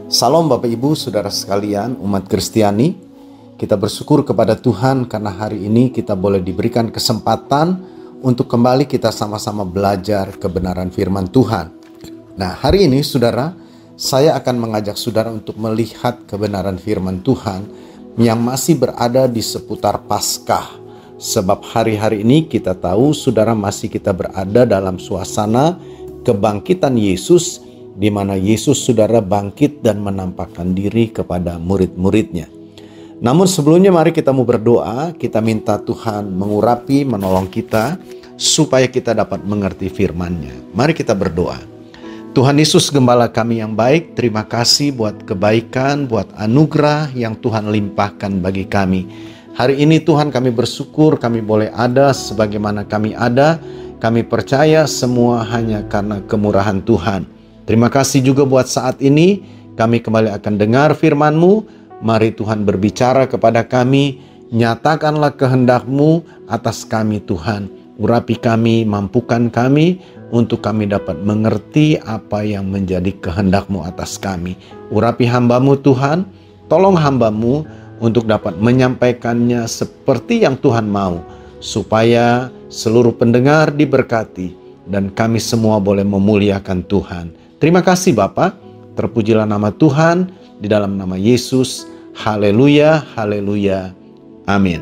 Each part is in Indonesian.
Salam Bapak Ibu, Saudara sekalian, umat Kristiani. Kita bersyukur kepada Tuhan karena hari ini kita boleh diberikan kesempatan untuk kembali kita sama-sama belajar kebenaran firman Tuhan. Nah, hari ini Saudara, saya akan mengajak Saudara untuk melihat kebenaran firman Tuhan yang masih berada di seputar Paskah. Sebab hari-hari ini kita tahu Saudara masih kita berada dalam suasana kebangkitan Yesus, di mana Yesus Saudara bangkit dan menampakkan diri kepada murid-muridnya. Namun sebelumnya mari kita mau berdoa, kita minta Tuhan mengurapi, menolong kita, supaya kita dapat mengerti firman-Nya. Mari kita berdoa. Tuhan Yesus Gembala kami yang baik, terima kasih buat kebaikan, buat anugerah yang Tuhan limpahkan bagi kami. Hari ini Tuhan kami bersyukur kami boleh ada sebagaimana kami ada. Kami percaya semua hanya karena kemurahan Tuhan. Terima kasih juga buat saat ini kami kembali akan dengar firman-Mu. Mari Tuhan berbicara kepada kami, nyatakanlah kehendak-Mu atas kami Tuhan. Urapi kami, mampukan kami untuk kami dapat mengerti apa yang menjadi kehendak-Mu atas kami. Urapi hamba-Mu Tuhan, tolong hamba-Mu untuk dapat menyampaikannya seperti yang Tuhan mau, supaya seluruh pendengar diberkati dan kami semua boleh memuliakan Tuhan. Terima kasih Bapa, terpujilah nama Tuhan di dalam nama Yesus. Haleluya, haleluya, amin.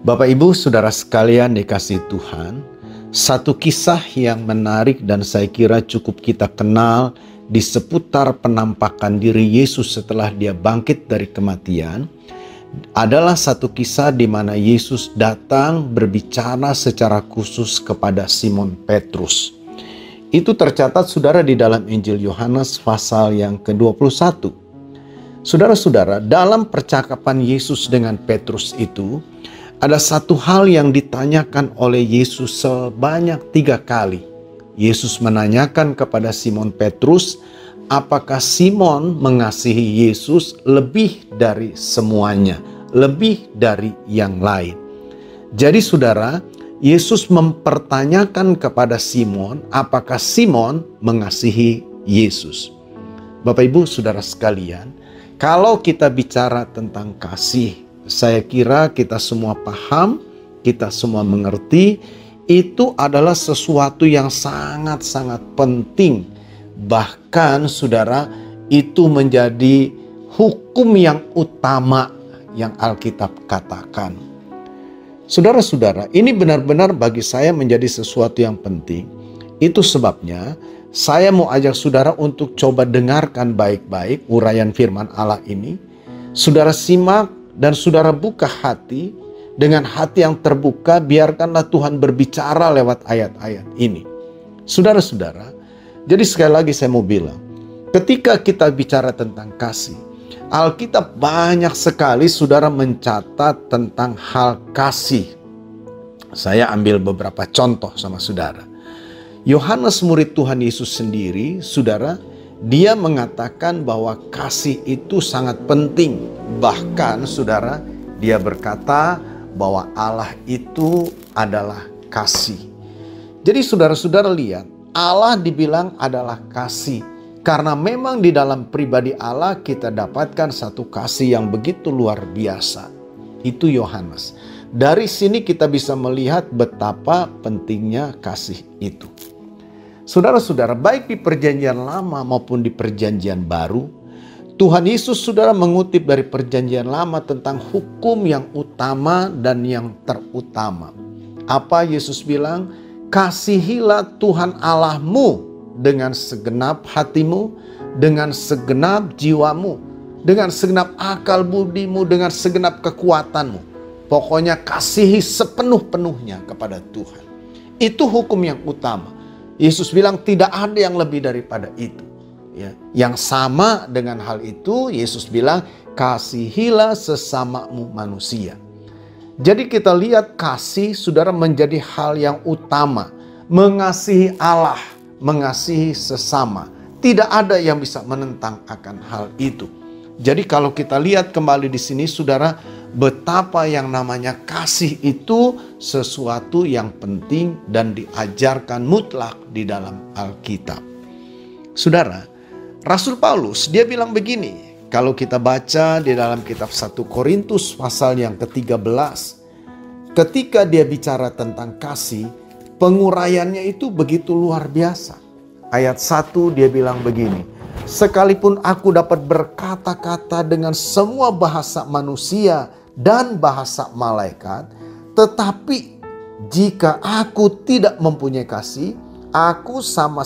Bapak Ibu Saudara sekalian dikasihi Tuhan, satu kisah yang menarik dan saya kira cukup kita kenal di seputar penampakan diri Yesus setelah dia bangkit dari kematian adalah satu kisah di mana Yesus datang berbicara secara khusus kepada Simon Petrus. Itu tercatat Saudara di dalam Injil Yohanes pasal yang ke-21. Saudara-saudara, dalam percakapan Yesus dengan Petrus itu, ada satu hal yang ditanyakan oleh Yesus sebanyak 3 kali. Yesus menanyakan kepada Simon Petrus, apakah Simon mengasihi Yesus lebih dari semuanya, lebih dari yang lain. Jadi saudara, Yesus mempertanyakan kepada Simon, apakah Simon mengasihi Yesus. Bapak Ibu Saudara sekalian, kalau kita bicara tentang kasih, saya kira kita semua paham, kita semua mengerti, itu adalah sesuatu yang sangat-sangat penting. Bahkan saudara, itu menjadi hukum yang utama yang Alkitab katakan. Saudara-saudara, ini benar-benar bagi saya menjadi sesuatu yang penting. Itu sebabnya saya mau ajak saudara untuk coba dengarkan baik-baik uraian firman Allah ini. Saudara simak dan saudara buka hati. Dengan hati yang terbuka, biarkanlah Tuhan berbicara lewat ayat-ayat ini. Saudara-saudara, jadi sekali lagi saya mau bilang, ketika kita bicara tentang kasih, Alkitab banyak sekali saudara mencatat tentang hal kasih. Saya ambil beberapa contoh sama saudara. Yohanes murid Tuhan Yesus sendiri, saudara, dia mengatakan bahwa kasih itu sangat penting. Bahkan saudara, dia berkata bahwa Allah itu adalah kasih. Jadi saudara-saudara lihat, Allah dibilang adalah kasih. Karena memang di dalam pribadi Allah kita dapatkan satu kasih yang begitu luar biasa. Itu Yohanes. Dari sini kita bisa melihat betapa pentingnya kasih itu. Saudara-saudara, baik di perjanjian lama maupun di perjanjian baru, Tuhan Yesus saudara mengutip dari perjanjian lama tentang hukum yang utama dan yang terutama. Apa Yesus bilang? Kasihilah Tuhan Allahmu dengan segenap hatimu, dengan segenap jiwamu, dengan segenap akal budimu, dengan segenap kekuatanmu. Pokoknya kasihi sepenuh-penuhnya kepada Tuhan. Itu hukum yang utama. Yesus bilang tidak ada yang lebih daripada itu. Ya, yang sama dengan hal itu, Yesus bilang kasihilah sesamamu manusia. Jadi kita lihat kasih saudara menjadi hal yang utama. Mengasihi Allah, mengasihi sesama. Tidak ada yang bisa menentang akan hal itu. Jadi kalau kita lihat kembali di sini saudara, betapa yang namanya kasih itu sesuatu yang penting dan diajarkan mutlak di dalam Alkitab. Saudara, Rasul Paulus dia bilang begini, kalau kita baca di dalam kitab 1 Korintus pasal yang ke-13, ketika dia bicara tentang kasih, penguraiannya itu begitu luar biasa. Ayat 1 dia bilang begini, sekalipun aku dapat berkata-kata dengan semua bahasa manusia dan bahasa malaikat, tetapi jika aku tidak mempunyai kasih, aku sama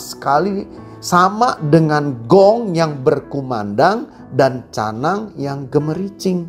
dengan gong yang berkumandang dan canang yang gemericing.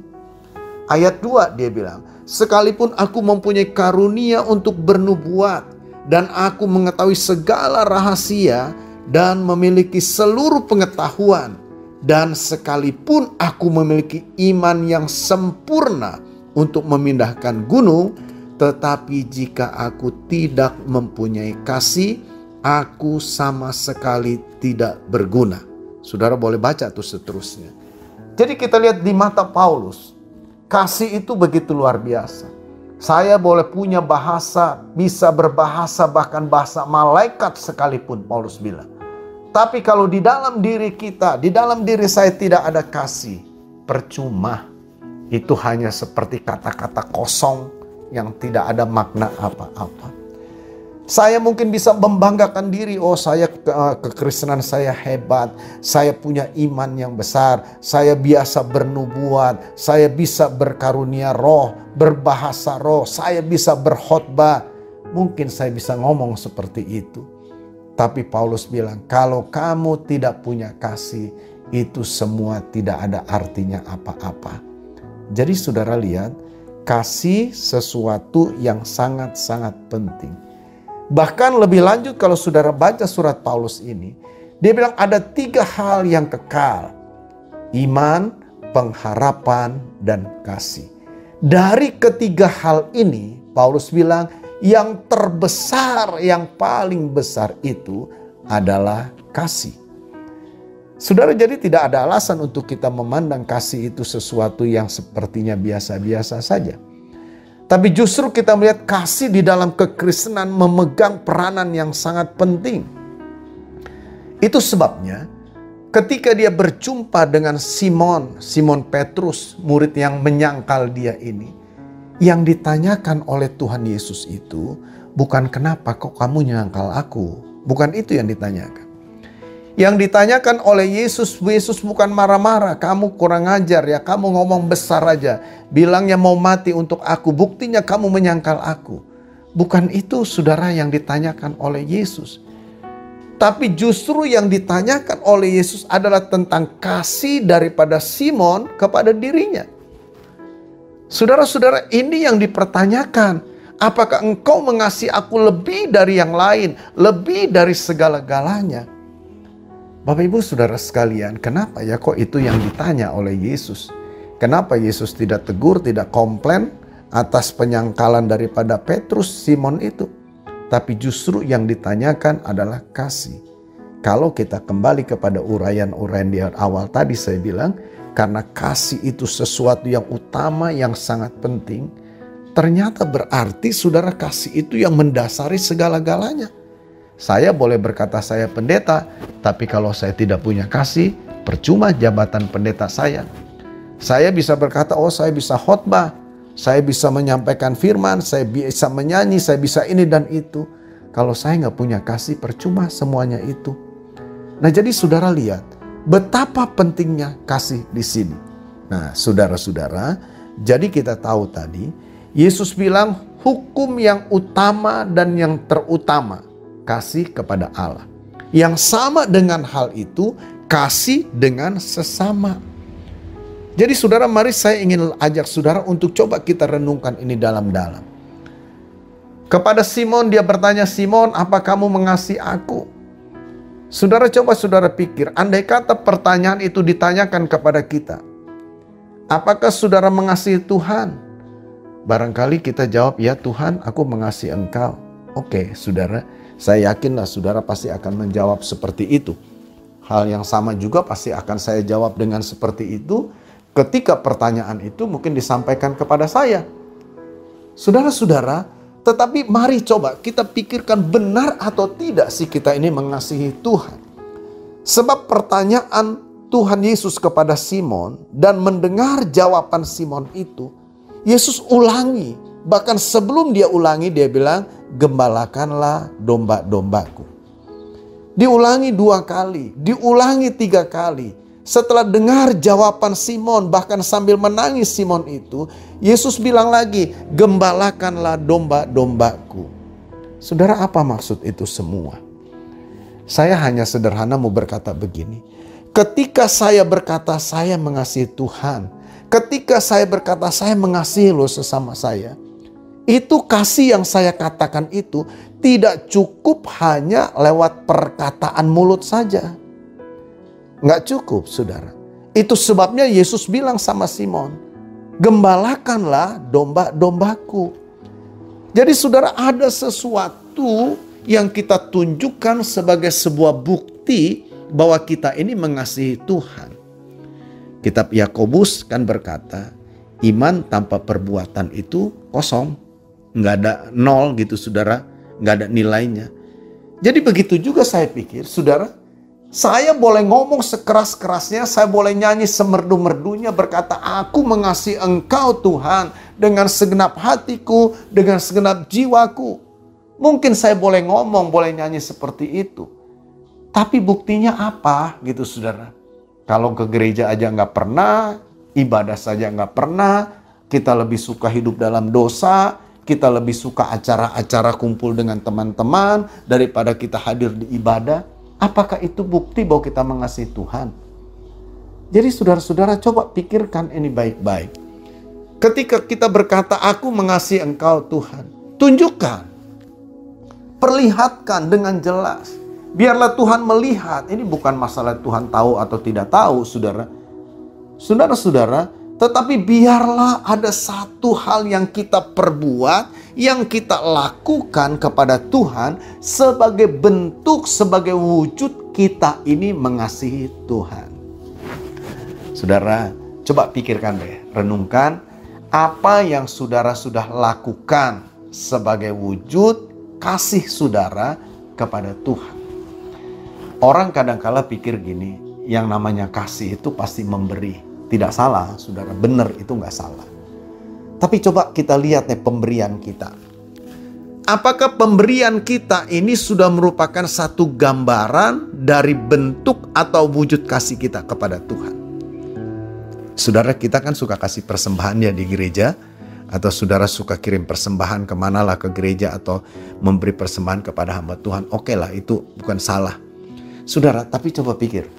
Ayat 2 dia bilang, sekalipun aku mempunyai karunia untuk bernubuat dan aku mengetahui segala rahasia dan memiliki seluruh pengetahuan, dan sekalipun aku memiliki iman yang sempurna untuk memindahkan gunung, tetapi jika aku tidak mempunyai kasih, aku sama sekali tidak berguna. Saudara boleh baca tuh seterusnya. Jadi kita lihat di mata Paulus, kasih itu begitu luar biasa. Saya boleh punya bahasa, bisa berbahasa bahkan bahasa malaikat sekalipun, Paulus bilang. Tapi kalau di dalam diri kita, di dalam diri saya tidak ada kasih, percuma. Itu hanya seperti kata-kata kosong yang tidak ada makna apa-apa. Saya mungkin bisa membanggakan diri, oh saya kekristenan saya hebat, saya punya iman yang besar, saya biasa bernubuat, saya bisa berkarunia roh, berbahasa roh, saya bisa berkhotbah. Mungkin saya bisa ngomong seperti itu. Tapi Paulus bilang, kalau kamu tidak punya kasih, itu semua tidak ada artinya apa-apa. Jadi saudara lihat, kasih sesuatu yang sangat-sangat penting. Bahkan lebih lanjut kalau saudara baca surat Paulus ini, dia bilang ada 3 hal yang kekal. Iman, pengharapan, dan kasih. Dari ketiga hal ini, Paulus bilang yang terbesar, yang paling besar itu adalah kasih. Saudara, jadi tidak ada alasan untuk kita memandang kasih itu sesuatu yang sepertinya biasa-biasa saja. Tapi justru kita melihat kasih di dalam kekristenan memegang peranan yang sangat penting. Itu sebabnya ketika dia berjumpa dengan Simon Petrus, murid yang menyangkal dia ini, yang ditanyakan oleh Tuhan Yesus itu bukan kenapa kok kamu menyangkal aku. Bukan itu yang ditanyakan. Yang ditanyakan oleh Yesus bukan marah-marah. Kamu kurang ajar ya, kamu ngomong besar aja. Bilangnya mau mati untuk aku, buktinya kamu menyangkal aku. Bukan itu saudara yang ditanyakan oleh Yesus. Tapi justru yang ditanyakan oleh Yesus adalah tentang kasih daripada Simon kepada dirinya. Saudara-saudara, ini yang dipertanyakan. Apakah engkau mengasihi aku lebih dari yang lain, lebih dari segala-galanya? Bapak Ibu Saudara sekalian, kenapa ya kok itu yang ditanya oleh Yesus? Kenapa Yesus tidak tegur, tidak komplain atas penyangkalan daripada Petrus, Simon itu? Tapi justru yang ditanyakan adalah kasih. Kalau kita kembali kepada uraian-uraian di awal tadi saya bilang, karena kasih itu sesuatu yang utama, yang sangat penting, ternyata berarti saudara kasih itu yang mendasari segala-galanya. Saya boleh berkata saya pendeta, tapi kalau saya tidak punya kasih, percuma jabatan pendeta saya. Saya bisa berkata, oh saya bisa khotbah, saya bisa menyampaikan firman, saya bisa menyanyi, saya bisa ini dan itu. Kalau saya nggak punya kasih, percuma semuanya itu. Nah jadi saudara lihat, betapa pentingnya kasih di sini. Nah saudara-saudara, jadi kita tahu tadi, Yesus bilang hukum yang utama dan yang terutama, kasih kepada Allah. Yang sama dengan hal itu, kasih dengan sesama. Jadi saudara, mari saya ingin ajak saudara untuk coba kita renungkan ini dalam-dalam. Kepada Simon dia bertanya, Simon, apa kamu mengasihi aku? Saudara, coba saudara pikir, andai kata pertanyaan itu ditanyakan kepada kita, apakah saudara mengasihi Tuhan? Barangkali kita jawab, ya Tuhan, aku mengasihi Engkau. Oke, saudara, saya yakinlah saudara pasti akan menjawab seperti itu. Hal yang sama juga pasti akan saya jawab dengan seperti itu ketika pertanyaan itu mungkin disampaikan kepada saya. Saudara-saudara, tetapi mari coba kita pikirkan benar atau tidak sih kita ini mengasihi Tuhan. Sebab pertanyaan Tuhan Yesus kepada Simon dan mendengar jawaban Simon itu, Yesus ulangi. Bahkan sebelum dia ulangi, dia bilang, gembalakanlah domba-dombaku. Diulangi 2 kali, diulangi 3 kali. Setelah dengar jawaban Simon, bahkan sambil menangis Simon itu, Yesus bilang lagi, gembalakanlah domba-dombaku. Saudara, apa maksud itu semua? Saya hanya sederhana mau berkata begini. Ketika saya berkata saya mengasihi Tuhan, ketika saya berkata saya mengasihi lo sesama saya, itu kasih yang saya katakan itu tidak cukup hanya lewat perkataan mulut saja. Nggak cukup, saudara. Itu sebabnya Yesus bilang sama Simon, gembalakanlah domba-dombaku. Jadi saudara, ada sesuatu yang kita tunjukkan sebagai sebuah bukti bahwa kita ini mengasihi Tuhan. Kitab Yakobus kan berkata, iman tanpa perbuatan itu kosong. Nggak ada, nol gitu saudara, nggak ada nilainya. Jadi begitu juga saya pikir, saudara, saya boleh ngomong sekeras-kerasnya, saya boleh nyanyi semerdu-merdunya berkata, aku mengasihi Engkau Tuhan dengan segenap hatiku, dengan segenap jiwaku. Mungkin saya boleh ngomong, boleh nyanyi seperti itu. Tapi buktinya apa gitu saudara? Kalau ke gereja aja nggak pernah, ibadah saja nggak pernah, kita lebih suka hidup dalam dosa, kita lebih suka acara-acara kumpul dengan teman-teman daripada kita hadir di ibadah. Apakah itu bukti bahwa kita mengasihi Tuhan? Jadi saudara-saudara, coba pikirkan ini baik-baik. Ketika kita berkata, aku mengasihi Engkau Tuhan, tunjukkan, perlihatkan dengan jelas. Biarlah Tuhan melihat. Ini bukan masalah Tuhan tahu atau tidak tahu, saudara. Saudara-saudara, tetapi biarlah ada satu hal yang kita perbuat, yang kita lakukan kepada Tuhan sebagai bentuk, sebagai wujud kita ini mengasihi Tuhan. Saudara, coba pikirkan deh, renungkan apa yang saudara sudah lakukan sebagai wujud kasih saudara kepada Tuhan. Orang kadang-kala pikir gini, yang namanya kasih itu pasti memberi. Tidak salah, saudara, benar, itu nggak salah. Tapi coba kita lihat nih pemberian kita. Apakah pemberian kita ini sudah merupakan satu gambaran dari bentuk atau wujud kasih kita kepada Tuhan? Saudara, kita kan suka kasih persembahan ya di gereja. Atau saudara suka kirim persembahan kemanalah ke gereja atau memberi persembahan kepada hamba Tuhan. Oke lah, itu bukan salah. Saudara, tapi coba pikir.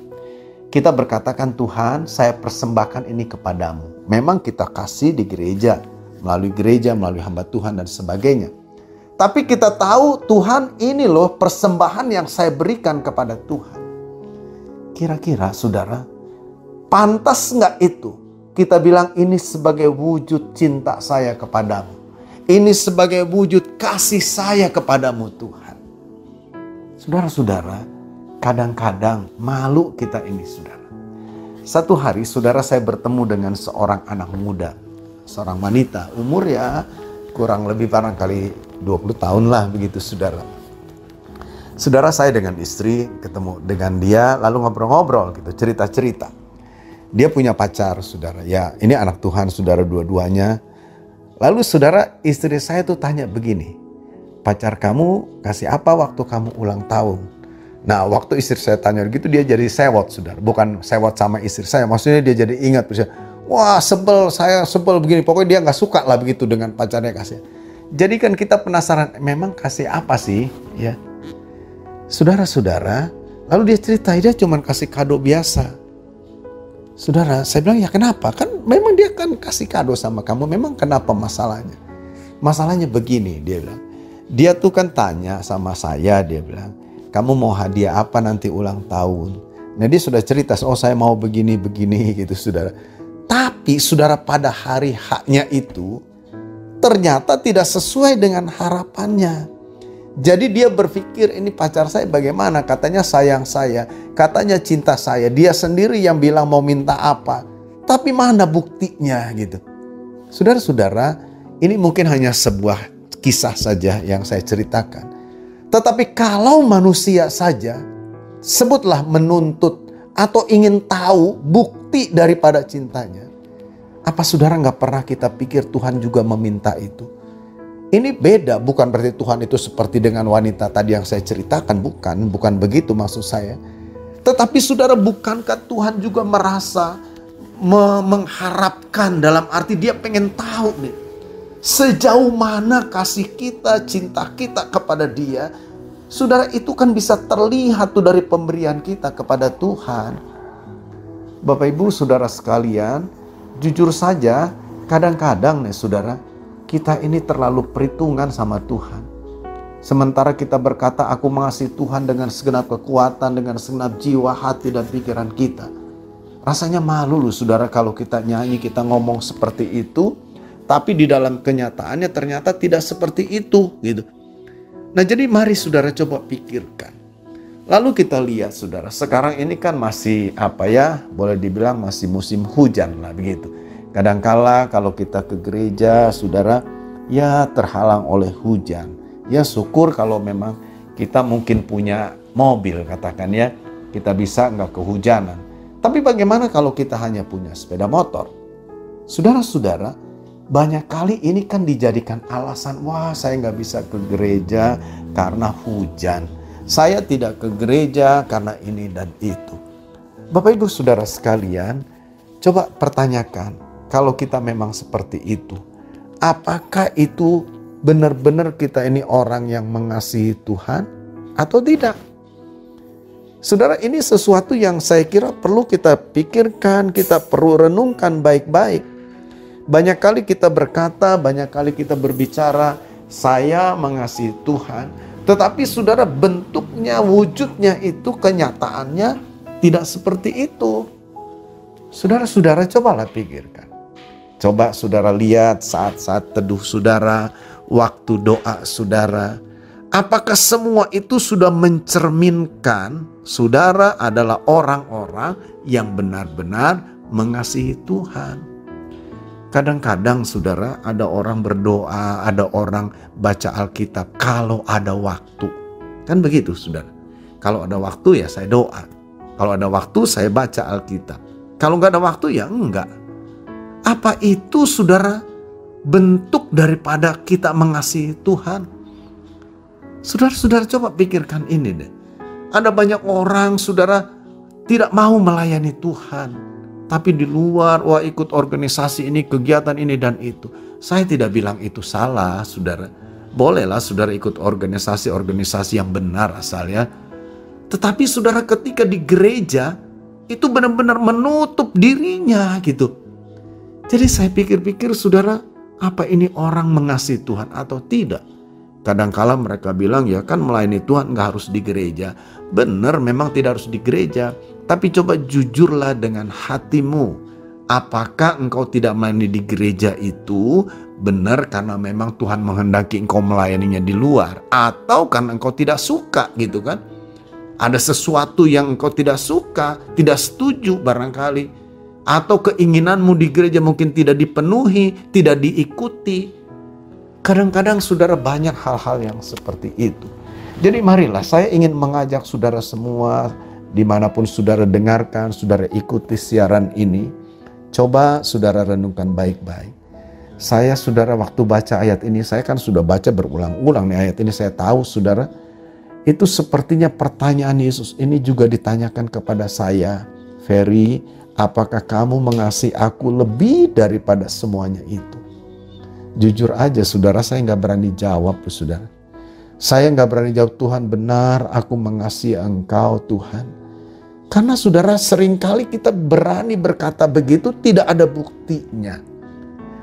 Kita berkatakan, Tuhan, saya persembahkan ini kepadamu. Memang kita kasih di gereja, melalui hamba Tuhan dan sebagainya. Tapi kita tahu, Tuhan, ini loh persembahan yang saya berikan kepada Tuhan. Kira-kira, saudara, pantas nggak itu kita bilang ini sebagai wujud cinta saya kepadamu? Ini sebagai wujud kasih saya kepadamu, Tuhan. Saudara-saudara, kadang-kadang malu kita ini, saudara. Satu hari, saudara, saya bertemu dengan seorang anak muda, seorang wanita, umur ya kurang lebih barangkali 20 tahun lah begitu, saudara. Saudara, saya dengan istri ketemu dengan dia, lalu ngobrol-ngobrol gitu, cerita-cerita. Dia punya pacar, saudara. Ya, ini anak Tuhan, saudara, dua-duanya. Lalu saudara, istri saya tuh tanya begini, pacar kamu kasih apa waktu kamu ulang tahun? Nah, waktu istri saya tanya gitu, dia jadi sewot, saudara. Bukan sewot sama istri saya, maksudnya dia jadi ingat. Wah, saya sebel begini. Pokoknya dia gak suka lah begitu dengan pacarnya kasih. Jadi kan kita penasaran, memang kasih apa sih? Ya, saudara-saudara, lalu dia cerita, dia cuma kasih kado biasa. Saudara, saya bilang, ya kenapa? Kan memang dia kan kasih kado sama kamu, memang kenapa masalahnya? Masalahnya begini, dia bilang. Dia tuh kan tanya sama saya, dia bilang, kamu mau hadiah apa nanti ulang tahun? Nah, dia sudah cerita, oh saya mau begini-begini gitu, saudara. Tapi saudara, pada hari haknya itu ternyata tidak sesuai dengan harapannya. Jadi dia berpikir, ini pacar saya bagaimana? Katanya sayang saya, katanya cinta saya. Dia sendiri yang bilang mau minta apa. Tapi mana buktinya gitu. Saudara-saudara, ini mungkin hanya sebuah kisah saja yang saya ceritakan. Tetapi kalau manusia saja, sebutlah menuntut atau ingin tahu bukti daripada cintanya. Apa saudara nggak pernah kita pikir Tuhan juga meminta itu? Ini beda, bukan berarti Tuhan itu seperti dengan wanita tadi yang saya ceritakan, bukan begitu maksud saya. Tetapi saudara, bukankah Tuhan juga merasa mengharapkan, dalam arti dia pengen tahu nih, sejauh mana kasih kita, cinta kita kepada dia. Saudara, itu kan bisa terlihat tuh dari pemberian kita kepada Tuhan. Bapak Ibu saudara sekalian, jujur saja kadang-kadang nih saudara, kita ini terlalu perhitungan sama Tuhan. Sementara kita berkata, aku mengasihi Tuhan dengan segenap kekuatan, dengan segenap jiwa, hati, dan pikiran kita. Rasanya malu loh saudara kalau kita nyanyi, kita ngomong seperti itu, tapi di dalam kenyataannya ternyata tidak seperti itu gitu. Nah, jadi mari saudara coba pikirkan. Lalu kita lihat saudara, sekarang ini kan masih boleh dibilang masih musim hujan lah begitu. Kadangkala kalau kita ke gereja saudara, ya terhalang oleh hujan. Ya syukur kalau memang kita mungkin punya mobil katakan ya, kita bisa nggak kehujanan. Tapi bagaimana kalau kita hanya punya sepeda motor? Saudara-saudara, banyak kali ini kan dijadikan alasan, wah saya nggak bisa ke gereja karena hujan. Saya tidak ke gereja karena ini dan itu. Bapak Ibu saudara sekalian, coba pertanyakan, kalau kita memang seperti itu, apakah itu benar-benar kita ini orang yang mengasihi Tuhan atau tidak? Saudara, ini sesuatu yang saya kira perlu kita pikirkan, kita perlu renungkan baik-baik. Banyak kali kita berkata, banyak kali kita berbicara, saya mengasihi Tuhan. Tetapi saudara, bentuknya, wujudnya itu, kenyataannya tidak seperti itu. Saudara-saudara, cobalah pikirkan. Coba saudara lihat saat-saat teduh saudara, waktu doa saudara. Apakah semua itu sudah mencerminkan saudara adalah orang-orang yang benar-benar mengasihi Tuhan? Kadang-kadang saudara, ada orang berdoa, ada orang baca Alkitab kalau ada waktu. Kan begitu saudara. Kalau ada waktu ya saya doa. Kalau ada waktu saya baca Alkitab. Kalau nggak ada waktu ya enggak. Apa itu saudara bentuk daripada kita mengasihi Tuhan? Saudara-saudara coba pikirkan ini deh. Ada banyak orang saudara tidak mau melayani Tuhan. Tapi di luar, wah ikut organisasi ini, kegiatan ini dan itu. Saya tidak bilang itu salah, saudara. Bolehlah saudara ikut organisasi-organisasi yang benar asalnya. Tetapi saudara ketika di gereja, itu benar-benar menutup dirinya gitu. Jadi saya pikir-pikir saudara, apa ini orang mengasihi Tuhan atau tidak? Kadangkala mereka bilang, ya kan melayani Tuhan nggak harus di gereja. Benar, memang tidak harus di gereja. Tapi coba jujurlah dengan hatimu. Apakah engkau tidak melayani di gereja itu benar karena memang Tuhan menghendaki engkau melayaninya di luar? Atau karena engkau tidak suka gitu kan? Ada sesuatu yang engkau tidak suka, tidak setuju barangkali. Atau keinginanmu di gereja mungkin tidak dipenuhi, tidak diikuti. Kadang-kadang saudara banyak hal-hal yang seperti itu. Jadi marilah saya ingin mengajak saudara semua, dimanapun saudara dengarkan, saudara ikuti siaran ini, coba saudara renungkan baik-baik. Saya saudara waktu baca ayat ini, saya kan sudah baca berulang-ulang nih ayat ini, saya tahu saudara, itu sepertinya pertanyaan Yesus ini juga ditanyakan kepada saya. Ferry, apakah kamu mengasihi aku lebih daripada semuanya itu? Jujur aja saudara, saya nggak berani jawab saudara. Saya nggak berani jawab, Tuhan benar aku mengasihi engkau Tuhan. Karena saudara seringkali kita berani berkata begitu tidak ada buktinya.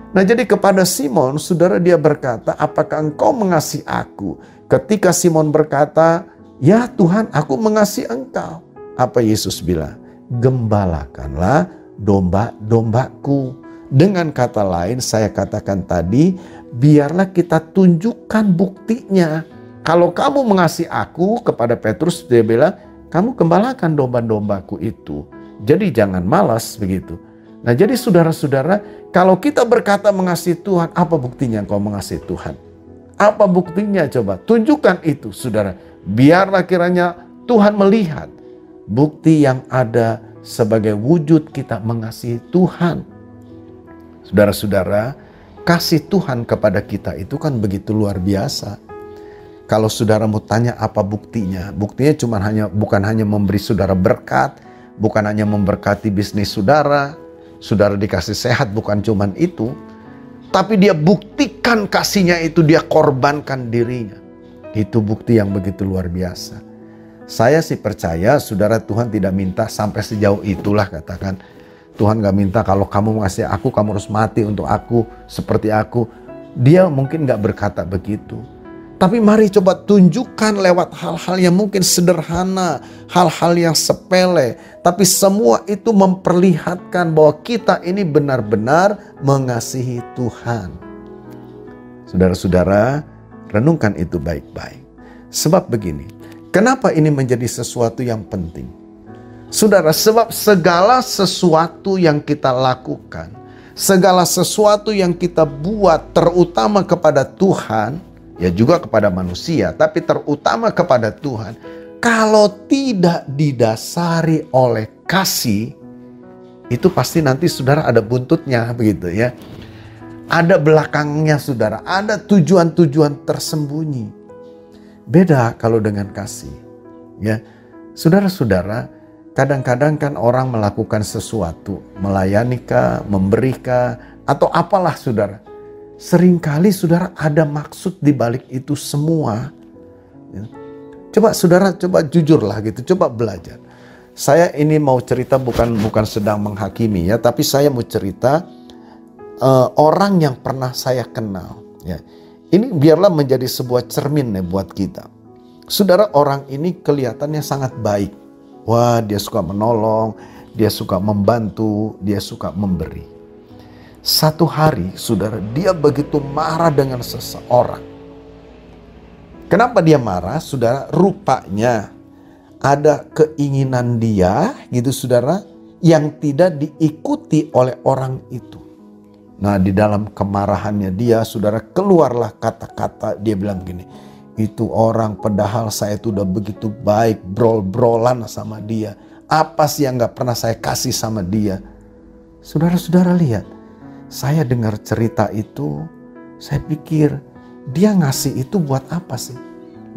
Nah jadi kepada Simon saudara dia berkata, apakah engkau mengasihi aku? Ketika Simon berkata, ya Tuhan aku mengasihi engkau. Apa Yesus bilang? Gembalakanlah domba-dombaku. Dengan kata lain saya katakan tadi, biarlah kita tunjukkan buktinya. Kalau kamu mengasihi aku, kepada Petrus dia bilang, kamu gembalakan domba-dombaku itu. Jadi jangan malas begitu. Nah jadi saudara-saudara, kalau kita berkata mengasihi Tuhan, apa buktinya engkau mengasihi Tuhan? Apa buktinya coba? Tunjukkan itu saudara. Biarlah kiranya Tuhan melihat Bukti yang ada sebagai wujud kita mengasihi Tuhan. Saudara-saudara, kasih Tuhan kepada kita itu kan begitu luar biasa. Kalau saudara mau tanya apa buktinya, buktinya bukan hanya memberi saudara berkat, bukan hanya memberkati bisnis saudara dikasih sehat, bukan cuman itu. Tapi dia buktikan kasihnya itu, dia korbankan dirinya. Itu bukti yang begitu luar biasa. Saya sih percaya saudara, Tuhan tidak minta sampai sejauh itulah, katakan. Tuhan gak minta kalau kamu mengasihi aku, kamu harus mati untuk aku, seperti aku. Dia mungkin gak berkata begitu. Tapi mari coba tunjukkan lewat hal-hal yang mungkin sederhana, hal-hal yang sepele. Tapi semua itu memperlihatkan bahwa kita ini benar-benar mengasihi Tuhan. Saudara-saudara, renungkan itu baik-baik. Sebab begini, kenapa ini menjadi sesuatu yang penting? Saudara, sebab segala sesuatu yang kita lakukan, segala sesuatu yang kita buat terutama kepada Tuhan, ya juga kepada manusia, tapi terutama kepada Tuhan, kalau tidak didasari oleh kasih, itu pasti nanti saudara ada buntutnya, begitu ya. Ada belakangnya saudara, ada tujuan-tujuan tersembunyi. Beda kalau dengan kasih. Ya, saudara-saudara, kadang-kadang kan orang melakukan sesuatu, melayani kah, memberi kah, atau apalah saudara. Seringkali saudara ada maksud di balik itu semua. Coba saudara, coba jujurlah gitu, coba belajar. Saya ini mau cerita bukan sedang menghakimi ya, tapi saya mau cerita orang yang pernah saya kenal. Ya, ini biarlah menjadi sebuah cermin ya buat kita. Saudara, orang ini kelihatannya sangat baik. Wah, dia suka menolong, dia suka membantu, dia suka memberi. Satu hari, saudara, dia begitu marah dengan seseorang. Kenapa dia marah? Saudara, rupanya ada keinginan dia, gitu saudara, yang tidak diikuti oleh orang itu. Nah, di dalam kemarahannya dia, saudara, keluarlah kata-kata, dia bilang gini, itu orang padahal saya itu udah begitu baik, brol-brolan sama dia. Apa sih yang gak pernah saya kasih sama dia? Saudara-saudara lihat. Saya dengar cerita itu, saya pikir dia ngasih itu buat apa sih?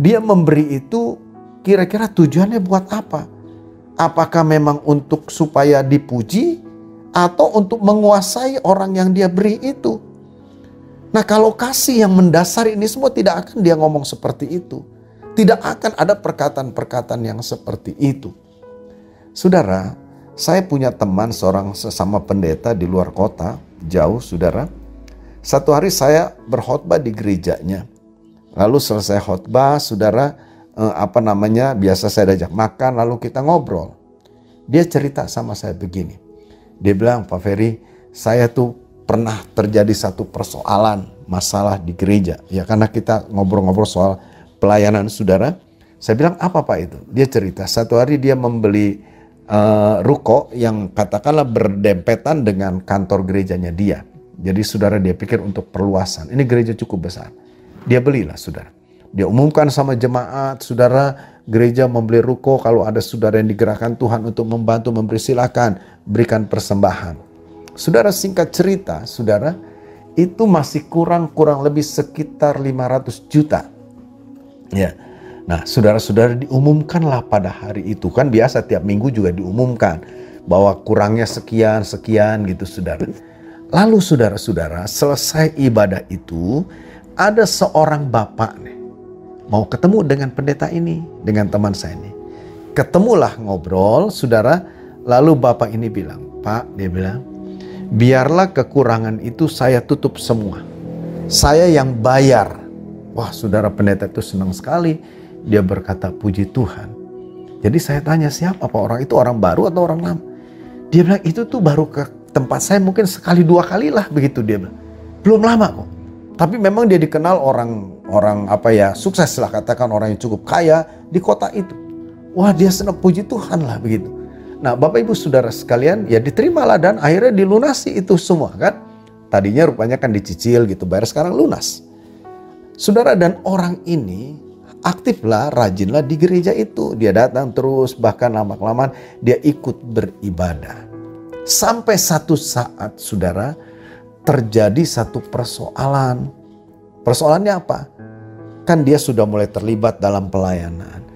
Dia memberi itu kira-kira tujuannya buat apa? Apakah memang untuk supaya dipuji atau untuk menguasai orang yang dia beri itu? Nah, kalau kasih yang mendasari ini semua, tidak akan dia ngomong seperti itu. Tidak akan ada perkataan-perkataan yang seperti itu. Saudara, saya punya teman seorang sesama pendeta di luar kota, jauh saudara. Satu hari saya berkhotbah di gerejanya. Lalu selesai khotbah, saudara, biasa saya diajak makan, lalu kita ngobrol. Dia cerita sama saya begini. Dia bilang, Pak Ferry, saya tuh pernah terjadi satu persoalan, masalah di gereja. Ya, karena kita ngobrol-ngobrol soal pelayanan saudara. Saya bilang, apa Pak itu? Dia cerita, satu hari dia membeli ruko yang katakanlah berdempetan dengan kantor gerejanya dia. Jadi saudara, dia pikir untuk perluasan. Ini gereja cukup besar. Dia belilah saudara. Dia umumkan sama jemaat, saudara, gereja membeli ruko, kalau ada saudara yang digerakkan Tuhan untuk membantu memberi, silakan berikan persembahan. Saudara, singkat cerita, saudara, itu masih kurang lebih sekitar 500 juta. Ya. Nah, saudara-saudara, diumumkanlah pada hari itu. Kan biasa tiap minggu juga diumumkan bahwa kurangnya sekian gitu saudara. Lalu saudara-saudara, selesai ibadah itu, ada seorang bapak nih, mau ketemu dengan pendeta ini, dengan teman saya ini. Ketemulah, ngobrol saudara. Lalu bapak ini bilang, Pak, dia bilang, biarlah kekurangan itu saya tutup semua. Saya yang bayar. Wah, saudara, pendeta itu senang sekali. Dia berkata, puji Tuhan. Jadi saya tanya, siapa Pak orang itu? Orang baru atau orang lama? Dia bilang, itu tuh baru ke tempat saya mungkin sekali dua kali lah, begitu dia bilang. Belum lama kok. Tapi memang dia dikenal orang sukses lah, katakan orang yang cukup kaya di kota itu. Wah, dia senang, puji Tuhan lah begitu. Nah, Bapak Ibu Saudara sekalian, ya diterimalah dan akhirnya dilunasi itu semua kan. Tadinya rupanya kan dicicil gitu, bayar, sekarang lunas. Saudara, dan orang ini aktiflah, rajinlah di gereja itu. Dia datang terus, bahkan lama-kelamaan dia ikut beribadah. Sampai satu saat, saudara, terjadi satu persoalan. Persoalannya apa? Kan dia sudah mulai terlibat dalam pelayanan.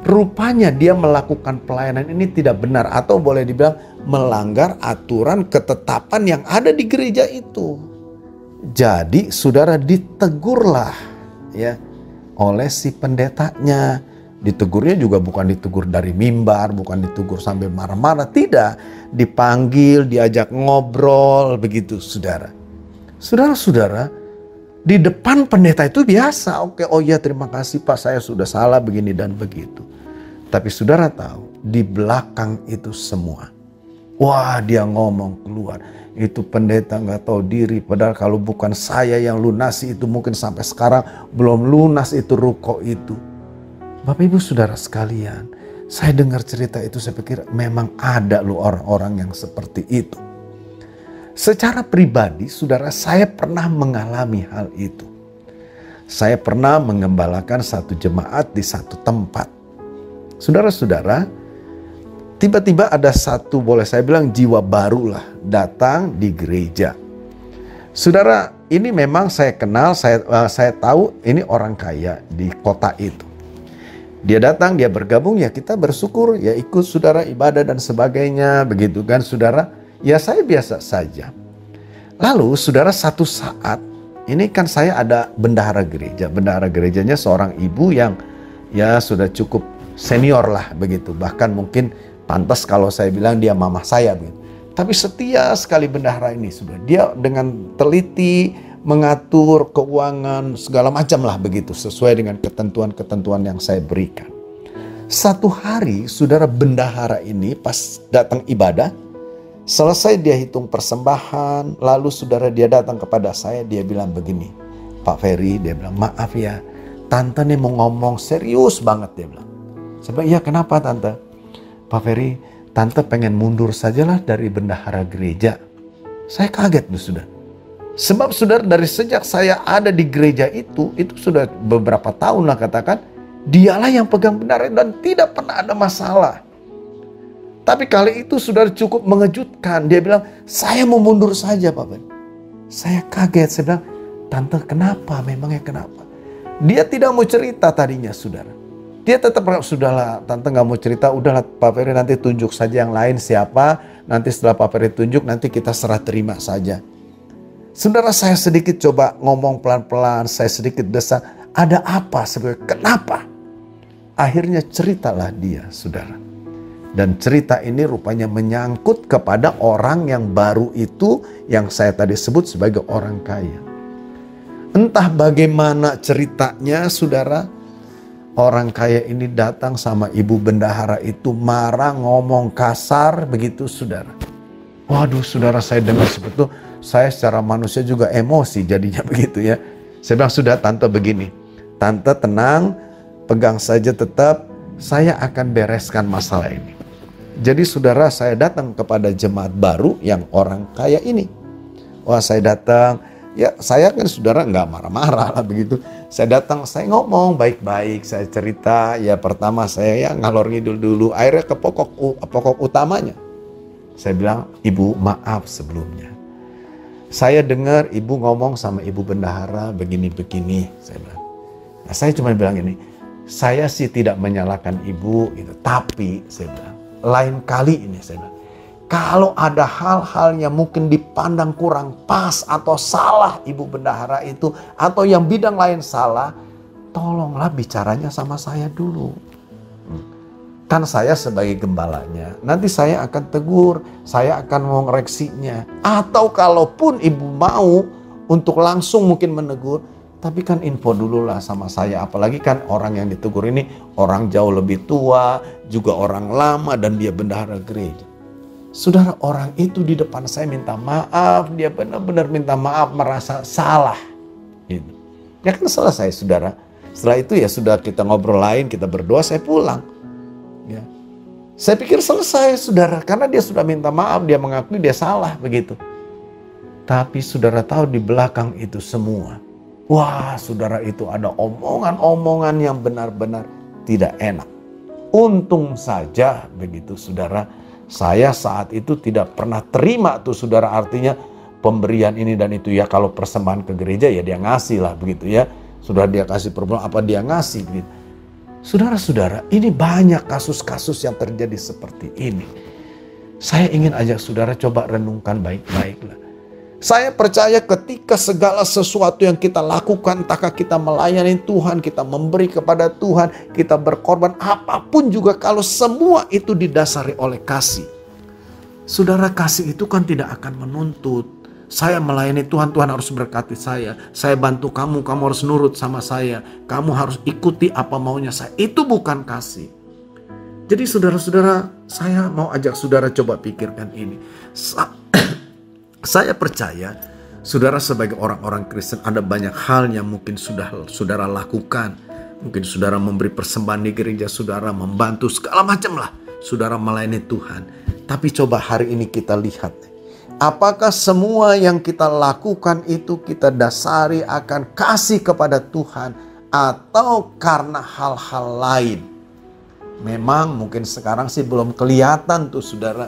Rupanya dia melakukan pelayanan ini tidak benar, atau boleh dibilang melanggar aturan ketetapan yang ada di gereja itu. Jadi saudara, ditegurlah ya oleh si pendetanya. Ditegurnya juga bukan ditegur dari mimbar, bukan ditegur sampai marah-marah, tidak. Dipanggil, diajak ngobrol, begitu saudara. Saudara-saudara, di depan pendeta itu biasa. Oke, oh ya terima kasih Pak, saya sudah salah begini dan begitu. Tapi saudara tahu, di belakang itu semua, wah dia ngomong keluar, itu pendeta nggak tahu diri. Padahal kalau bukan saya yang lunasi itu, mungkin sampai sekarang belum lunas itu ruko itu. Bapak Ibu saudara sekalian, saya dengar cerita itu, saya pikir memang ada loh orang-orang yang seperti itu. Secara pribadi, saudara, saya pernah mengalami hal itu. Saya pernah mengembalakan satu jemaat di satu tempat. Saudara-saudara, tiba-tiba ada satu, boleh saya bilang jiwa baru lah, datang di gereja. Saudara, ini memang saya kenal, saya tahu ini orang kaya di kota itu. Dia datang, dia bergabung, ya kita bersyukur, ya ikut saudara ibadah dan sebagainya, begitu kan saudara. Ya saya biasa saja. Lalu saudara, satu saat, ini kan saya ada bendahara gereja. Bendahara gerejanya seorang ibu yang ya sudah cukup senior lah begitu. Bahkan mungkin pantas kalau saya bilang dia mama saya begitu. Tapi setia sekali bendahara ini sudah. Dia dengan teliti mengatur keuangan segala macam lah begitu, sesuai dengan ketentuan-ketentuan yang saya berikan. Satu hari saudara, bendahara ini pas datang ibadah, selesai dia hitung persembahan, lalu saudara dia datang kepada saya, dia bilang begini, Pak Ferry, dia bilang, maaf ya, tante nih mau ngomong serius banget, dia bilang. Saya bilang, ya kenapa tante? Pak Ferry, tante pengen mundur sajalah dari bendahara gereja. Saya kaget loh sudah. Sebab saudara, dari sejak saya ada di gereja itu sudah beberapa tahun lah katakan, dialah yang pegang bendahara dan tidak pernah ada masalah. Tapi kali itu saudara cukup mengejutkan. Dia bilang, saya mau mundur saja Pak Ben. Saya kaget, saya bilang, tante kenapa? Memangnya kenapa? Dia tidak mau cerita tadinya saudara. Dia tetap, sudahlah tante gak mau cerita, udahlah Pak Ferry nanti tunjuk saja yang lain siapa. Nanti setelah Pak Ferry tunjuk, nanti kita serah terima saja. Saudara, saya sedikit coba ngomong pelan-pelan, saya sedikit desak, ada apa sebenarnya? Kenapa? Akhirnya ceritalah dia, saudara. Dan cerita ini rupanya menyangkut kepada orang yang baru itu, yang saya tadi sebut sebagai orang kaya. Entah bagaimana ceritanya, saudara, orang kaya ini datang sama ibu bendahara itu, marah, ngomong kasar, begitu saudara. Waduh saudara, saya dengar seperti itu, saya secara manusia juga emosi jadinya begitu ya. Saya bilang, sudah tante begini, tante tenang, pegang saja tetap, saya akan bereskan masalah ini. Jadi saudara, saya datang kepada jemaat baru yang orang kaya ini. Wah saya datang, ya saya kan saudara nggak marah-marah lah begitu. Saya datang, saya ngomong baik-baik, saya cerita, ya pertama saya ya ngalor ngidul dulu, akhirnya ke pokok utamanya. Saya bilang, ibu maaf sebelumnya. Saya dengar ibu ngomong sama ibu bendahara begini-begini. Saya bilang. Nah, saya cuma bilang ini, saya sih tidak menyalahkan ibu, gitu. Tapi saya bilang, lain kali ini saya bilang, kalau ada hal-hal yang mungkin dipandang kurang pas atau salah ibu bendahara itu, atau yang bidang lain salah, tolonglah bicaranya sama saya dulu. Kan saya sebagai gembalanya, nanti saya akan tegur, saya akan mengoreksinya. Atau kalaupun ibu mau untuk langsung mungkin menegur, tapi kan info dulu lah sama saya. Apalagi kan orang yang ditegur ini orang jauh lebih tua, juga orang lama dan dia bendahara gereja. Saudara, orang itu di depan saya minta maaf, dia benar-benar minta maaf, merasa salah. Gitu. Ya kan selesai saudara. Setelah itu ya sudah kita ngobrol lain, kita berdoa, saya pulang. Ya. Saya pikir selesai saudara, karena dia sudah minta maaf, dia mengakui dia salah begitu. Tapi saudara tahu di belakang itu semua, Wah, saudara, itu ada omongan-omongan yang benar-benar tidak enak. Untung saja begitu, saudara, saya saat itu tidak pernah terima tuh, saudara, artinya pemberian ini dan itu ya. Kalau persembahan ke gereja ya dia ngasih lah begitu ya. Sudah dia kasih persembahan, apa dia ngasih gitu. Saudara-saudara, ini banyak kasus-kasus yang terjadi seperti ini. Saya ingin ajak saudara coba renungkan baik-baiklah. Saya percaya ketika segala sesuatu yang kita lakukan, entahkah kita melayani Tuhan, kita memberi kepada Tuhan, kita berkorban, apapun juga, kalau semua itu didasari oleh kasih. Saudara, kasih itu kan tidak akan menuntut. Saya melayani Tuhan, Tuhan harus berkati saya bantu kamu, kamu harus nurut sama saya, kamu harus ikuti apa maunya saya. Itu bukan kasih. Jadi saudara-saudara, saya mau ajak saudara coba pikirkan ini. Saya percaya, saudara, sebagai orang-orang Kristen ada banyak hal yang mungkin sudah saudara lakukan. Mungkin saudara memberi persembahan di gereja, saudara membantu segala macam lah, saudara melayani Tuhan. Tapi coba hari ini kita lihat, apakah semua yang kita lakukan itu kita dasari akan kasih kepada Tuhan, atau karena hal-hal lain? Memang mungkin sekarang sih belum kelihatan tuh, saudara,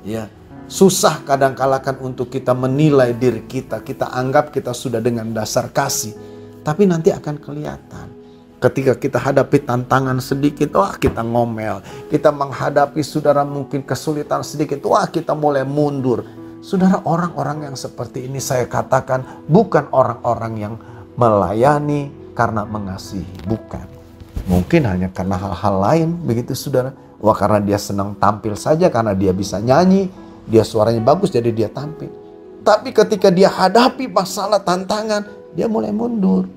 ya. Susah kadang-kala kan untuk kita menilai diri kita. Kita anggap kita sudah dengan dasar kasih. Tapi nanti akan kelihatan. Ketika kita hadapi tantangan sedikit, wah kita ngomel. Kita menghadapi, saudara, mungkin kesulitan sedikit, wah kita mulai mundur. Saudara, orang-orang yang seperti ini saya katakan bukan orang-orang yang melayani karena mengasihi. Bukan. Mungkin hanya karena hal-hal lain begitu, saudara. Wah, karena dia senang tampil saja, karena dia bisa nyanyi, dia suaranya bagus jadi dia tampil. Tapi ketika dia hadapi masalah tantangan, dia mulai mundur.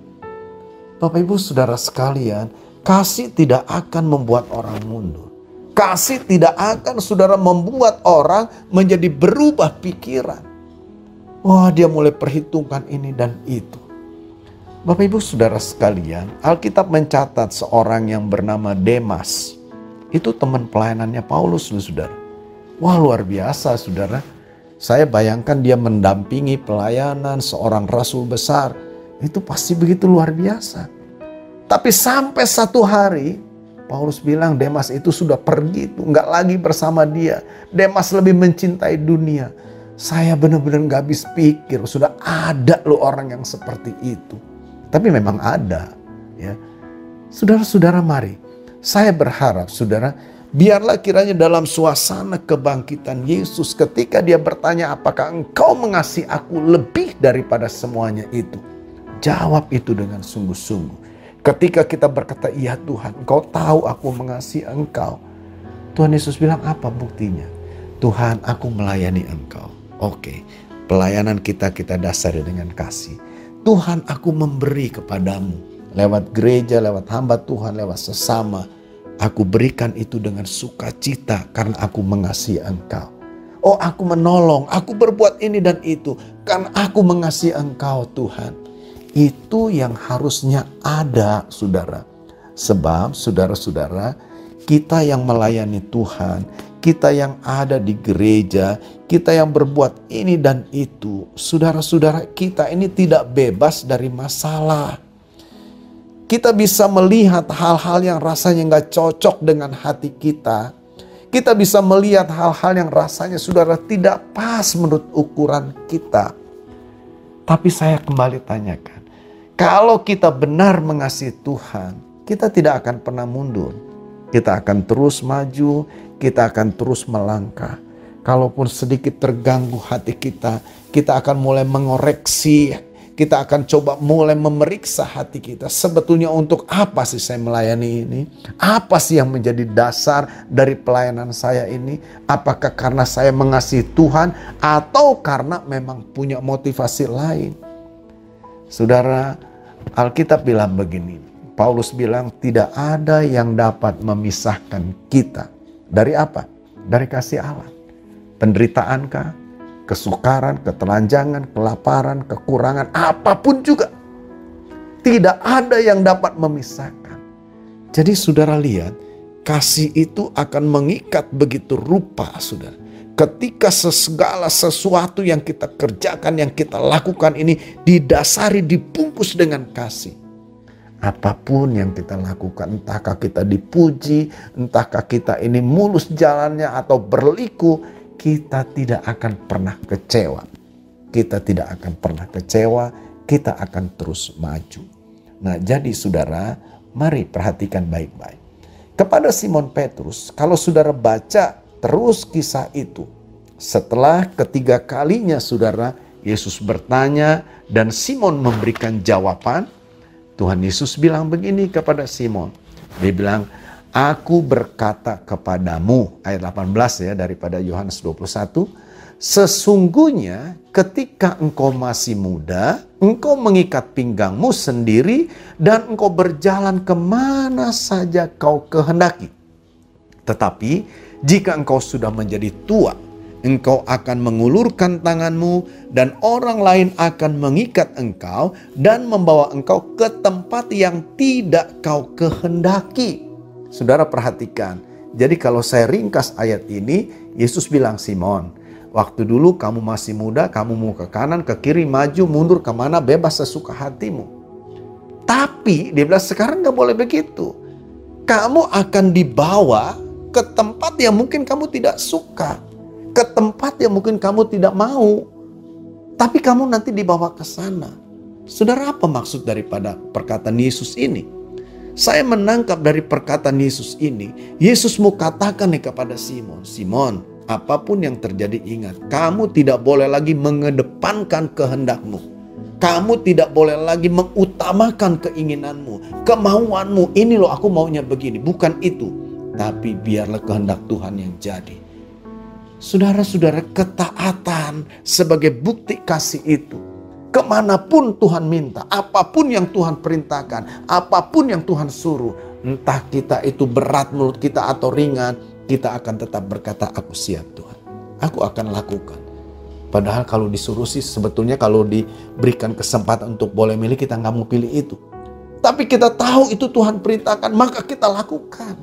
Bapak Ibu saudara sekalian, kasih tidak akan membuat orang mundur. Kasih tidak akan, saudara, membuat orang menjadi berubah pikiran. Wah, dia mulai perhitungkan ini dan itu. Bapak Ibu saudara sekalian, Alkitab mencatat seorang yang bernama Demas. Itu teman pelayanannya Paulus, saudara. Wah, luar biasa, saudara. Saya bayangkan dia mendampingi pelayanan seorang rasul besar. Itu pasti begitu luar biasa. Tapi sampai satu hari, Paulus bilang Demas itu sudah pergi, itu nggak lagi bersama dia. Demas lebih mencintai dunia. Saya benar-benar nggak habis pikir, sudah ada loh orang yang seperti itu. Tapi memang ada, ya. Saudara-saudara, mari. Saya berharap, saudara, biarlah kiranya dalam suasana kebangkitan Yesus, ketika dia bertanya, apakah engkau mengasihi aku lebih daripada semuanya itu? Jawab itu dengan sungguh-sungguh. Ketika kita berkata, iya Tuhan, engkau tahu aku mengasihi engkau. Tuhan Yesus bilang, apa buktinya? Tuhan, aku melayani engkau. Oke, pelayanan kita dasari dengan kasih. Tuhan, aku memberi kepadamu. Lewat gereja, lewat hamba Tuhan, lewat sesama. Aku berikan itu dengan sukacita karena aku mengasihi engkau. Oh, aku menolong, aku berbuat ini dan itu karena aku mengasihi engkau, Tuhan. Itu yang harusnya ada, saudara. Sebab, saudara-saudara, kita yang melayani Tuhan, kita yang ada di gereja, kita yang berbuat ini dan itu, saudara-saudara, kita ini tidak bebas dari masalah. Kita bisa melihat hal-hal yang rasanya nggak cocok dengan hati kita. Kita bisa melihat hal-hal yang rasanya, saudara, tidak pas menurut ukuran kita. Tapi saya kembali tanyakan, kalau kita benar mengasihi Tuhan, kita tidak akan pernah mundur. Kita akan terus maju, kita akan terus melangkah. Kalaupun sedikit terganggu hati kita akan mulai mengoreksi. Kita akan coba mulai memeriksa hati kita. Sebetulnya untuk apa sih saya melayani ini? Apa sih yang menjadi dasar dari pelayanan saya ini? Apakah karena saya mengasihi Tuhan atau karena memang punya motivasi lain? Saudara, Alkitab bilang begini. Paulus bilang tidak ada yang dapat memisahkan kita. Dari apa? Dari kasih Allah. Penderitaankah? Kesukaran, ketelanjangan, kelaparan, kekurangan, apapun juga. Tidak ada yang dapat memisahkan. Jadi saudara lihat, kasih itu akan mengikat begitu rupa, saudara. Ketika segala sesuatu yang kita kerjakan, yang kita lakukan ini didasari, dibungkus dengan kasih. Apapun yang kita lakukan, entahkah kita dipuji, entahkah kita ini mulus jalannya atau berliku, kita tidak akan pernah kecewa. Kita tidak akan pernah kecewa, kita akan terus maju. Nah, jadi saudara, mari perhatikan baik-baik. Kepada Simon Petrus, kalau saudara baca terus kisah itu, setelah ketiga kalinya saudara, Yesus bertanya dan Simon memberikan jawaban. Tuhan Yesus bilang begini kepada Simon. Dia bilang, aku berkata kepadamu, ayat 18 ya daripada Yohanes 21. Sesungguhnya ketika engkau masih muda, engkau mengikat pinggangmu sendiri dan engkau berjalan kemana saja kau kehendaki. Tetapi jika engkau sudah menjadi tua, engkau akan mengulurkan tanganmu dan orang lain akan mengikat engkau dan membawa engkau ke tempat yang tidak kau kehendaki. Saudara perhatikan, jadi kalau saya ringkas ayat ini, Yesus bilang, Simon, waktu dulu kamu masih muda, kamu mau ke kanan, ke kiri, maju, mundur, kemana, bebas sesuka hatimu. Tapi dia bilang sekarang gak boleh begitu. Kamu akan dibawa ke tempat yang mungkin kamu tidak suka. Ke tempat yang mungkin kamu tidak mau. Tapi kamu nanti dibawa ke sana. Saudara, apa maksud daripada perkataan Yesus ini? Saya menangkap dari perkataan Yesus ini, Yesus mau katakan nih kepada Simon, Simon, apapun yang terjadi ingat, kamu tidak boleh lagi mengedepankan kehendakmu. Kamu tidak boleh lagi mengutamakan keinginanmu, kemauanmu. Ini loh aku maunya begini, bukan itu. Tapi biarlah kehendak Tuhan yang jadi. Saudara-saudara, ketaatan sebagai bukti kasih itu. Kemanapun Tuhan minta, apapun yang Tuhan perintahkan, apapun yang Tuhan suruh. Entah kita itu berat menurut kita atau ringan, kita akan tetap berkata, aku siap Tuhan. Aku akan lakukan. Padahal kalau disuruh sih sebetulnya kalau diberikan kesempatan untuk boleh milih, kita nggak mau pilih itu. Tapi kita tahu itu Tuhan perintahkan, maka kita lakukan.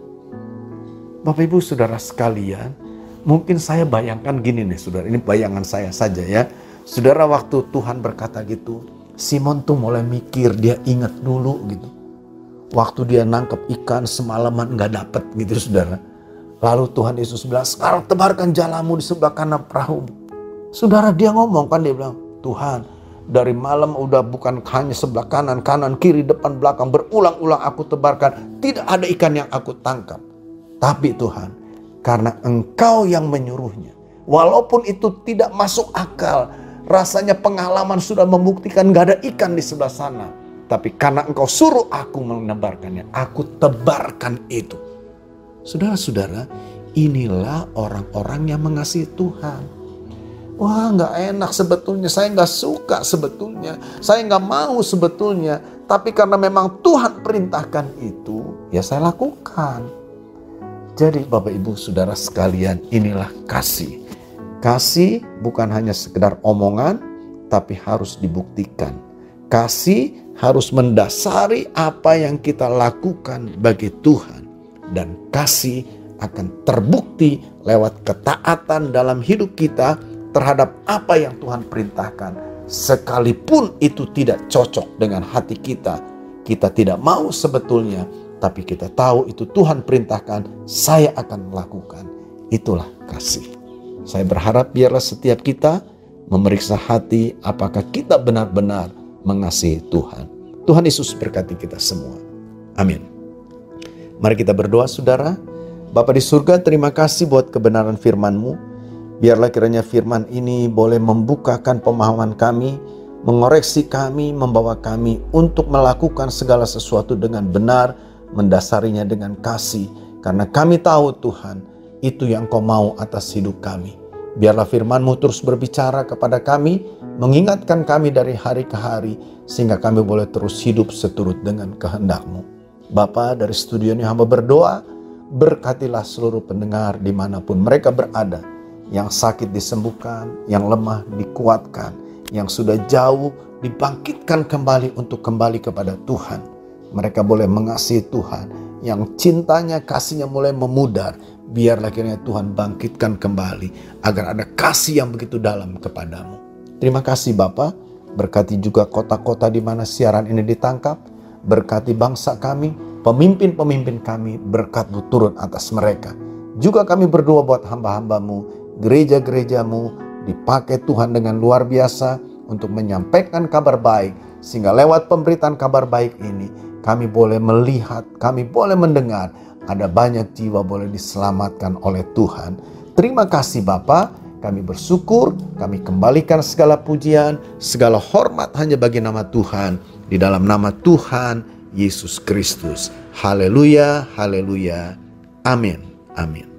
Bapak Ibu Saudara sekalian, mungkin saya bayangkan gini nih saudara, ini bayangan saya saja ya. Saudara, waktu Tuhan berkata gitu, Simon tuh mulai mikir, dia ingat dulu gitu. Waktu dia nangkep ikan semalaman gak dapet gitu saudara. Lalu Tuhan Yesus bilang, sekarang tebarkan jalamu di sebelah kanan perahu. Saudara, dia ngomong kan, dia bilang, Tuhan dari malam udah bukan hanya sebelah kanan, kanan, kiri, depan, belakang. Berulang-ulang aku tebarkan, tidak ada ikan yang aku tangkap. Tapi Tuhan, karena Engkau yang menyuruhnya. Walaupun itu tidak masuk akal. Rasanya pengalaman sudah membuktikan gak ada ikan di sebelah sana. Tapi karena Engkau suruh aku menebarkannya, aku tebarkan itu. Saudara-saudara, inilah orang-orang yang mengasihi Tuhan. Wah, gak enak sebetulnya. Saya gak suka sebetulnya. Saya gak mau sebetulnya. Tapi karena memang Tuhan perintahkan itu, ya saya lakukan. Jadi Bapak Ibu Saudara sekalian, inilah kasih. Kasih bukan hanya sekedar omongan, tapi harus dibuktikan. Kasih harus mendasari apa yang kita lakukan bagi Tuhan. Dan kasih akan terbukti lewat ketaatan dalam hidup kita terhadap apa yang Tuhan perintahkan. Sekalipun itu tidak cocok dengan hati kita, kita tidak mau sebetulnya, tapi kita tahu itu Tuhan perintahkan, saya akan melakukan. Itulah kasih. Saya berharap biarlah setiap kita memeriksa hati apakah kita benar-benar mengasihi Tuhan. Tuhan Yesus berkati kita semua. Amin. Mari kita berdoa saudara. Bapa di surga, terima kasih buat kebenaran firman-Mu. Biarlah kiranya firman ini boleh membukakan pemahaman kami, mengoreksi kami, membawa kami untuk melakukan segala sesuatu dengan benar, mendasarinya dengan kasih. Karena kami tahu Tuhan, itu yang Kau mau atas hidup kami. Biarlah firman-Mu terus berbicara kepada kami, mengingatkan kami dari hari ke hari, sehingga kami boleh terus hidup seturut dengan kehendak-Mu. Bapa, dari studio ini hamba berdoa, berkatilah seluruh pendengar dimanapun mereka berada. Yang sakit disembuhkan, yang lemah dikuatkan, yang sudah jauh dibangkitkan kembali untuk kembali kepada Tuhan. Mereka boleh mengasihi Tuhan, yang cintanya, kasihnya mulai memudar. biarlah kiranya Tuhan bangkitkan kembali, agar ada kasih yang begitu dalam kepadamu. Terima kasih Bapa, berkati juga kota-kota di mana siaran ini ditangkap, berkati bangsa kami, pemimpin-pemimpin kami, berkat-Mu turun atas mereka. Juga kami berdoa buat hamba-hamba-Mu, gereja-gereja-Mu, dipakai Tuhan dengan luar biasa untuk menyampaikan kabar baik, sehingga lewat pemberitaan kabar baik ini, kami boleh melihat, kami boleh mendengar, ada banyak jiwa boleh diselamatkan oleh Tuhan. Terima kasih Bapa, kami bersyukur, kami kembalikan segala pujian, segala hormat hanya bagi nama Tuhan, di dalam nama Tuhan Yesus Kristus. Haleluya, haleluya, amin, amin.